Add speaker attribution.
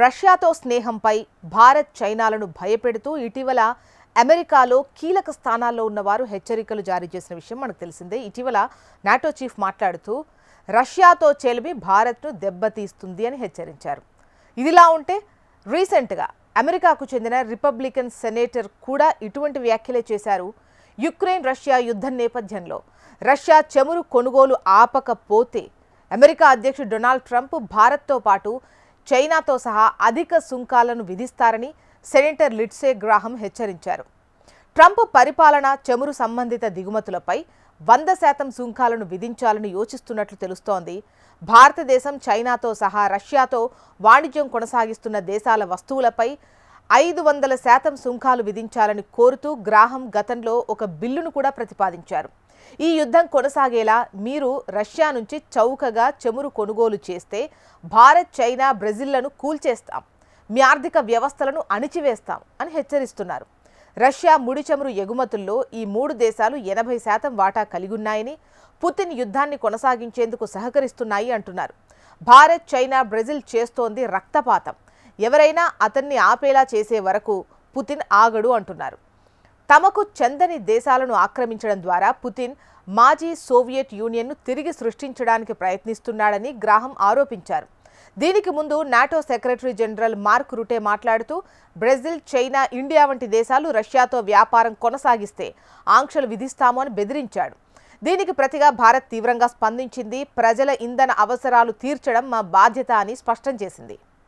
Speaker 1: రష్యాతో స్నేహంపై భారత్ చైనాలను భయపెడుతూ ఇటీవల అమెరికాలో కీలక స్థానాల్లో ఉన్నవారు హెచ్చరికలు జారీ చేసిన విషయం మనకు తెలిసిందే. ఇటీవల నాటో చీఫ్ మాట్లాడుతూ రష్యాతో చెలిమి భారత్ను దెబ్బతీస్తుంది అని హెచ్చరించారు. ఇదిలా ఉంటే రీసెంట్గా అమెరికాకు చెందిన రిపబ్లికన్ సెనేటర్ కూడా ఇటువంటి వ్యాఖ్యలే చేశారు. యుక్రెయిన్ రష్యా యుద్ధం నేపథ్యంలో రష్యా చమురు కొనుగోలు ఆపకపోతే అమెరికా అధ్యక్షుడు డొనాల్డ్ ట్రంప్ భారత్తో పాటు చైనాతో సహా అధిక సుంకాలను విధిస్తారని సెనేటర్ లిండ్సే గ్రాహం హెచ్చరించారు. ట్రంప్ పరిపాలన చమురు సంబంధిత దిగుమతులపై 100% సుంకాలను విధించాలని యోచిస్తున్నట్లు తెలుస్తోంది. భారతదేశం చైనాతో సహా రష్యాతో వాణిజ్యం కొనసాగిస్తున్న దేశాల వస్తువులపై 500% సుంకాలు విధించాలని కోరుతూ గ్రాహం గతంలో ఒక బిల్లును కూడా ప్రతిపాదించారు. ఈ యుద్ధం కొనసాగేలా మీరు రష్యా నుంచి చౌకగా చమురు కొనుగోలు చేస్తే భారత్, చైనా, బ్రెజిల్లను కూల్చేస్తాం, మీ ఆర్థిక వ్యవస్థలను అణిచివేస్తాం అని హెచ్చరిస్తున్నారు. రష్యా ముడి చమురు ఎగుమతుల్లో ఈ 3 దేశాలు 80% వాటా కలిగున్నాయని, పుతిన్ యుద్ధాన్ని కొనసాగించేందుకు సహకరిస్తున్నాయి అంటున్నారు. భారత్, చైనా, బ్రెజిల్ చేస్తోంది రక్తపాతం, ఎవరైనా అతన్ని ఆపేలా చేసే వరకు పుతిన్ ఆగడు అంటున్నారు. తమకు చెందని దేశాలను ఆక్రమించడం ద్వారా పుతిన్ మాజీ సోవియట్ యూనియన్ను తిరిగి సృష్టించడానికి ప్రయత్నిస్తున్నాడని గ్రాహం ఆరోపించారు. దీనికి ముందు నాటో సెక్రటరీ జనరల్ మార్క్ రుటే మాట్లాడుతూ బ్రెజిల్, చైనా, ఇండియా వంటి దేశాలు రష్యాతో వ్యాపారం కొనసాగిస్తే ఆంక్షలు విధిస్తాము అని బెదిరించాడు. దీనికి ప్రతిగా భారత్ తీవ్రంగా స్పందించింది. ప్రజల ఇంధన అవసరాలు తీర్చడం మా బాధ్యత అని స్పష్టం చేసింది.